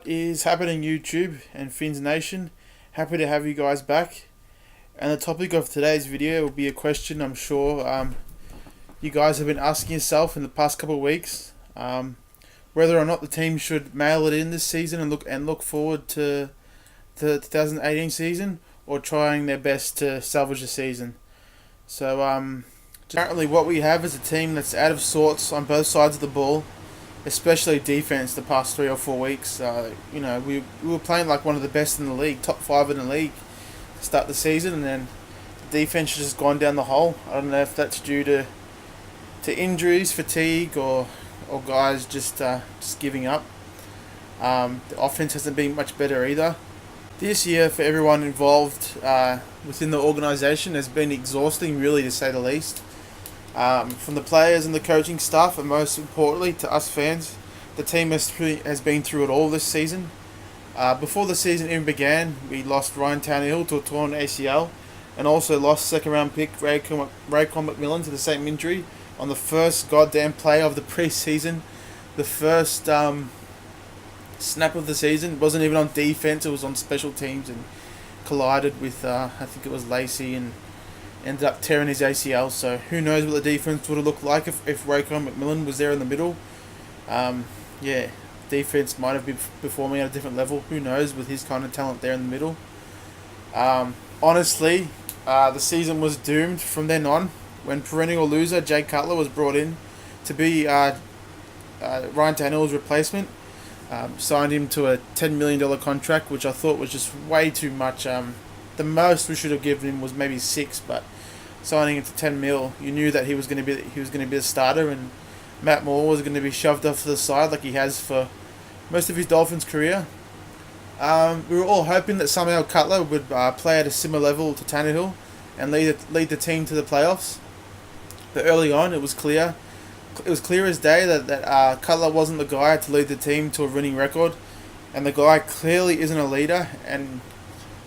Is happening YouTube and Finns Nation. Happy to have you guys back. And the topic of today's video will be a question I'm sure you guys have been asking yourself in the past couple of weeks. Whether or not the team should mail it in this season and look forward to the 2018 season, or trying their best to salvage the season. So currently what we have is a team that's out of sorts on both sides of the ball, especially defense. The past 3 or 4 weeks, we were playing like one of the best in the league, top 5 in the league, to start the season, and then the defense has just gone down the hole. I don't know if that's due to injuries, fatigue, or guys just giving up. The offense hasn't been much better either. This year for everyone involved within the organisation has been exhausting, really, to say the least. From the players and the coaching staff, and most importantly to us fans, the team has been through it all this season. Before the season even began, we lost Ryan Tannehill to a torn ACL, and also lost second round pick Raekwon McMillan to the same injury on the first goddamn play of the preseason. The first snap of the season. It wasn't even on defense, it was on special teams, and collided with I think it was Lacey, and ended up tearing his ACL. So who knows what the defense would have looked like if Raekwon McMillan was there in the middle. Defense might have been performing at a different level, who knows, with his kind of talent there in the middle. Honestly, the season was doomed from then on when perennial loser Jay Cutler was brought in to be Ryan Tannehill's replacement. Signed him to a $10 million contract, which I thought was just way too much. The most we should have given him was maybe 6, but signing him to 10 mil, you knew that he was going to be a starter, and Matt Moore was going to be shoved off to the side like he has for most of his Dolphins career. We were all hoping that somehow Cutler would play at a similar level to Tannehill and lead the team to the playoffs. But early on, it was clear as day that Cutler wasn't the guy to lead the team to a winning record, and the guy clearly isn't a leader, and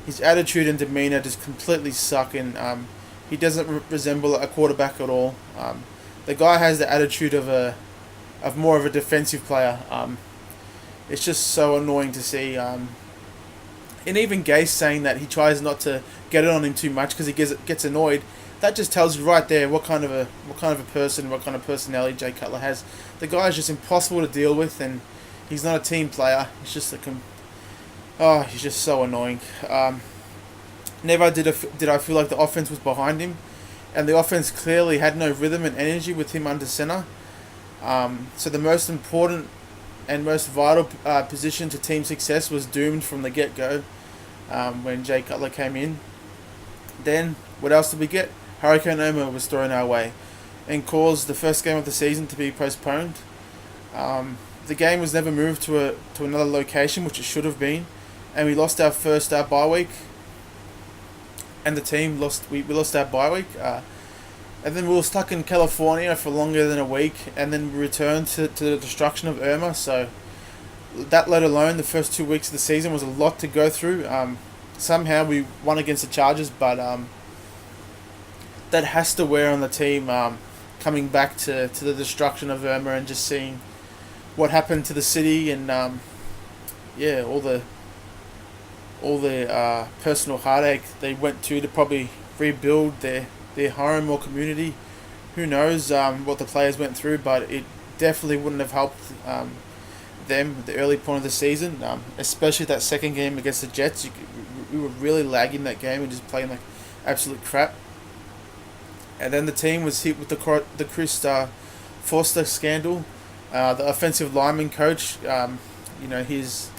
his attitude and demeanor just completely suck, and he doesn't resemble a quarterback at all. The guy has the attitude of more of a defensive player. It's just so annoying to see. And even Gase saying that he tries not to get it on him too much because he gets annoyed. That just tells you right there what kind of a person, what kind of personality Jay Cutler has. The guy is just impossible to deal with, and he's not a team player. He's just he's just so annoying. Never did I feel like the offense was behind him, and the offense clearly had no rhythm and energy with him under center. So the most important and most vital position to team success was doomed from the get-go when Jay Cutler came in. Then, what else did we get? Hurricane Irma was thrown our way and caused the first game of the season to be postponed. The game was never moved to another location, which it should have been, and we lost our first bye week. And the team lost. We lost our bye week, and then we were stuck in California for longer than a week, and then we returned to the destruction of Irma. So that, let alone the first 2 weeks of the season, was a lot to go through. Somehow we won against the Chargers, but that has to wear on the team, coming back to the destruction of Irma and just seeing what happened to the city, and all the personal heartache they went to probably rebuild their home or community. Who knows what the players went through, but it definitely wouldn't have helped them at the early point of the season, especially that second game against the Jets. We were really lagging that game and just playing like absolute crap. And then the team was hit with the Chris Foster scandal. The offensive lineman coach, his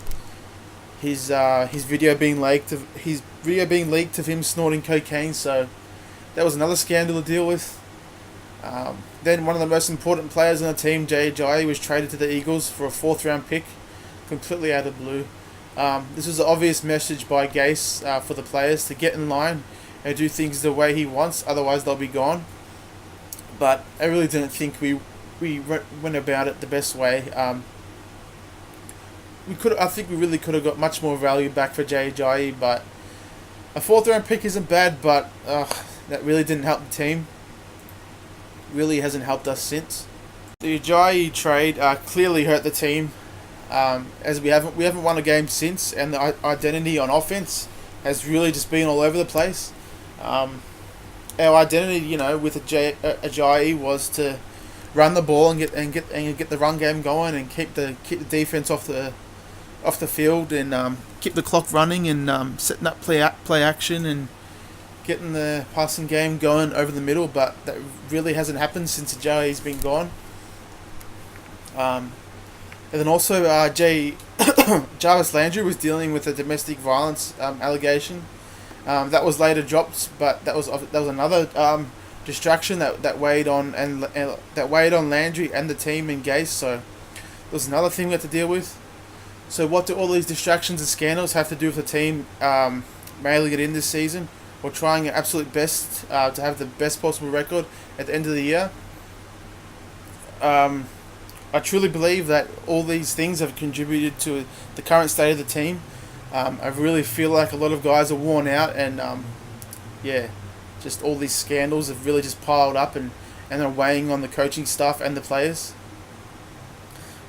video being leaked of him snorting cocaine. So that was another scandal to deal with. Then one of the most important players on the team, Jay Ajayi, was traded to the Eagles for a 4th round pick, completely out of the blue. This was an obvious message by Gase for the players to get in line and do things the way he wants, otherwise they'll be gone. But I really didn't think we went about it the best way. I think we really could have got much more value back for Jay Ajayi, but a 4th round pick isn't bad, but that really didn't help the team. Really hasn't helped us since. The Ajayi trade clearly hurt the team. as we haven't won a game since, and the identity on offense has really just been all over the place. Um, our identity, with Ajayi was to run the ball and get the run game going and keep the defense off the field and keep the clock running and setting up play action and getting the passing game going over the middle. But that really hasn't happened since Ajayi's been gone. And then also, Jarvis Landry was dealing with a domestic violence allegation. That was later dropped, but that was another distraction that weighed on that weighed on Landry and the team and Gase. So there was another thing we had to deal with. So what do all these distractions and scandals have to do with the team mailing it in this season, or trying our absolute best to have the best possible record at the end of the year? I truly believe that all these things have contributed to the current state of the team. I really feel like a lot of guys are worn out, and just all these scandals have really just piled up and are weighing on the coaching staff and the players.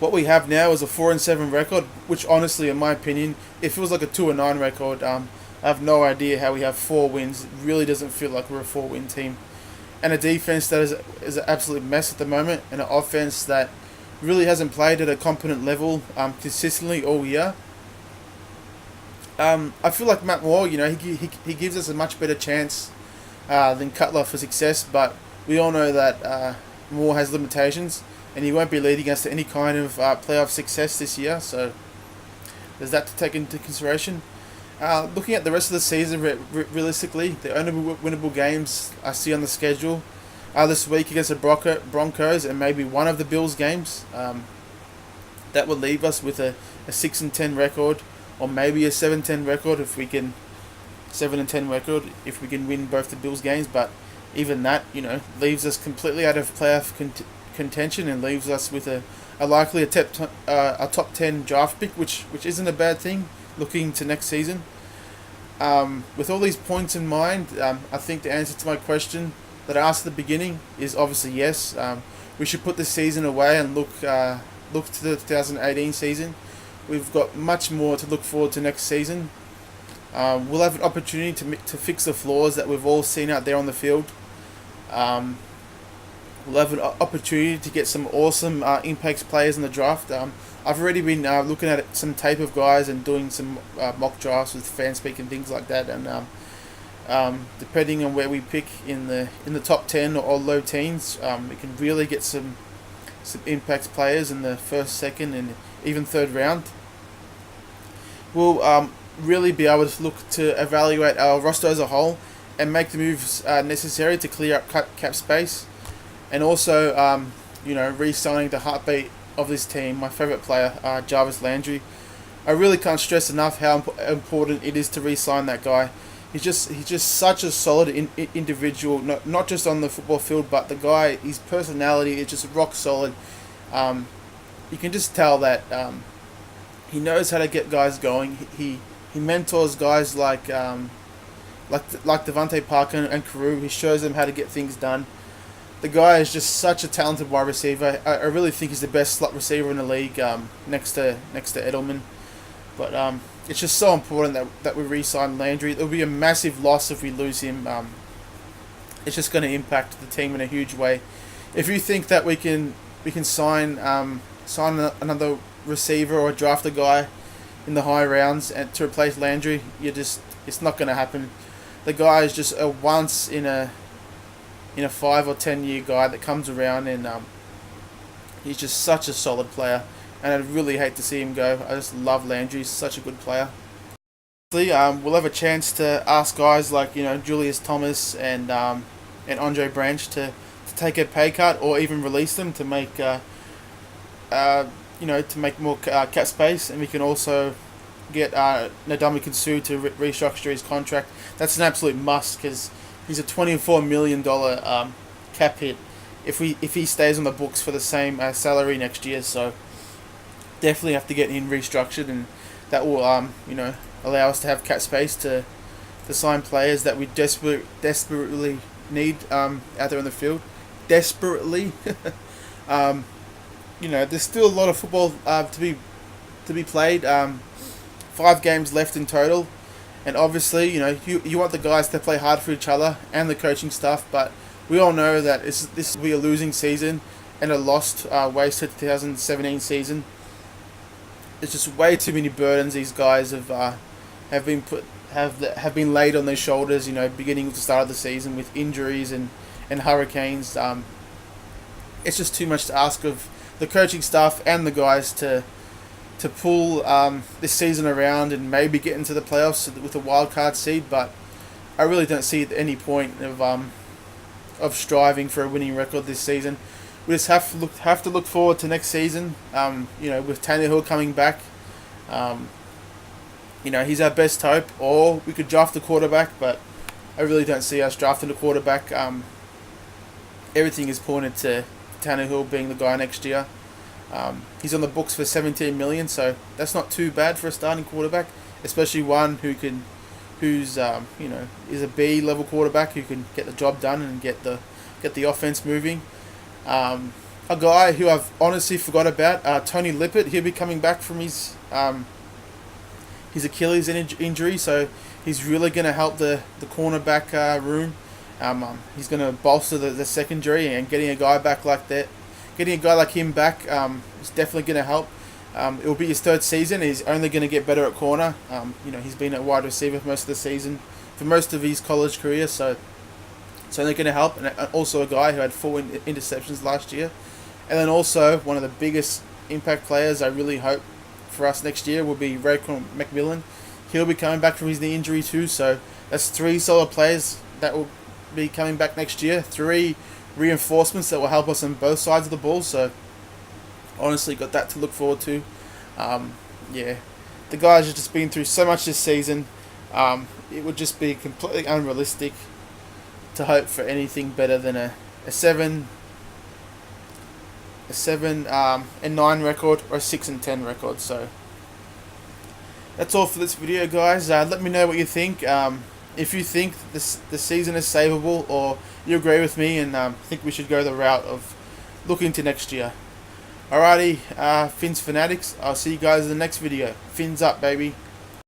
What we have now is a 4-7 record, which honestly, in my opinion, if it was like a 2-9 record, I have no idea how we have 4 wins. It really doesn't feel like we're a 4-win team. And a defense that is an absolute mess at the moment, and an offense that really hasn't played at a competent level consistently all year. I feel like Matt Moore, he gives us a much better chance than Cutler for success, but we all know that Moore has limitations, and he won't be leading us to any kind of playoff success this year, so there's that to take into consideration. Looking at the rest of the season, realistically, the only winnable games I see on the schedule are this week against the Broncos and maybe one of the Bills games. That would leave us with a 6-10 record, or maybe a 7-10 record if we can 7-10 record if we can win both the Bills games. But even that, leaves us completely out of playoff contention and leaves us with a likely a top 10 draft pick, which isn't a bad thing looking to next season. With all these points in mind, I think the answer to my question that I asked at the beginning is obviously yes. We should put this season away and look to the 2018 season. We've got much more to look forward to next season. We'll have an opportunity to fix the flaws that we've all seen out there on the field. We'll have an opportunity to get some awesome impact players in the draft. I've already been looking at some tape of guys and doing some mock drafts with FanSpeak and things like that. And depending on where we pick in the top 10 or low teens, we can really get some impact players in the first, second, and even third round. We'll really be able to look to evaluate our roster as a whole and make the moves necessary to clear up cap space, and also re-signing the heartbeat of this team, my favourite player, Jarvis Landry. I really can't stress enough how important it is to re-sign that guy. He's just such a solid individual, not just on the football field, but the guy, his personality is just rock solid. You can just tell that he knows how to get guys going. He mentors guys like Devontae Parker and Carew. He shows them how to get things done. The guy is just such a talented wide receiver. I really think he's the best slot receiver in the league, next to Edelman. But it's just so important that we re-sign Landry. It'll be a massive loss if we lose him. It's just going to impact the team in a huge way. If you think that we can sign another receiver or draft a guy in the high rounds and to replace Landry, it's not going to happen. The guy is just a once in a 5 or 10 year guy that comes around, and he's just such a solid player. And I'd really hate to see him go. I just love Landry. He's such a good player. We'll have a chance to ask guys like Julius Thomas and Andre Branch to take a pay cut or even release them to make to make more cap space, and we can also get Ndamukong Suh to restructure his contract. That's an absolute must because he's a $24 million cap hit if he stays on the books for the same salary next year. So definitely have to get him restructured, and that will allow us to have cap space to sign players that we desperately need out there on the field. Desperately. There's still a lot of football to be to be played. 5 games left in total, and obviously, you want the guys to play hard for each other and the coaching staff, but we all know that this will be a losing season and a lost, wasted 2017 season. There's just way too many burdens these guys have been laid on their shoulders. Beginning with the start of the season with injuries and hurricanes. It's just too much to ask of the coaching staff and the guys to pull this season around and maybe get into the playoffs with a wild card seed. But I really don't see any point of striving for a winning record this season. We just have to look forward to next season. With Tannehill coming back, he's our best hope. Or we could draft a quarterback, but I really don't see us drafting a quarterback. Everything is pointed to Tannehill being the guy next year. He's on the books for $17 million, so that's not too bad for a starting quarterback, especially one who's is a B level quarterback who can get the job done and get the offense moving. A guy who I've honestly forgot about, Tony Lippett. He'll be coming back from his Achilles injury, so he's really going to help the cornerback room. He's going to bolster the secondary, and getting a guy back like that, getting a guy like him back is definitely going to help. It will be his 3rd season. He's only going to get better at corner. He's been a wide receiver for most of the season, for most of his college career, so it's only going to help. And also a guy who had 4 interceptions last year. And then also one of the biggest impact players I really hope for us next year will be Raekwon McMillan. He'll be coming back from his knee injury too, so that's 3 solid players that will be coming back next year. 3 reinforcements that will help us on both sides of the ball, so honestly got that to look forward to. The guys have just been through so much this season. It would just be completely unrealistic to hope for anything better than a 7-9 record or a 6-10 record. So that's all for this video, guys. Let me know what you think. If you think the season is savable, or you agree with me and think we should go the route of looking to next year. Alrighty, Fins Fanatics. I'll see you guys in the next video. Fins up, baby.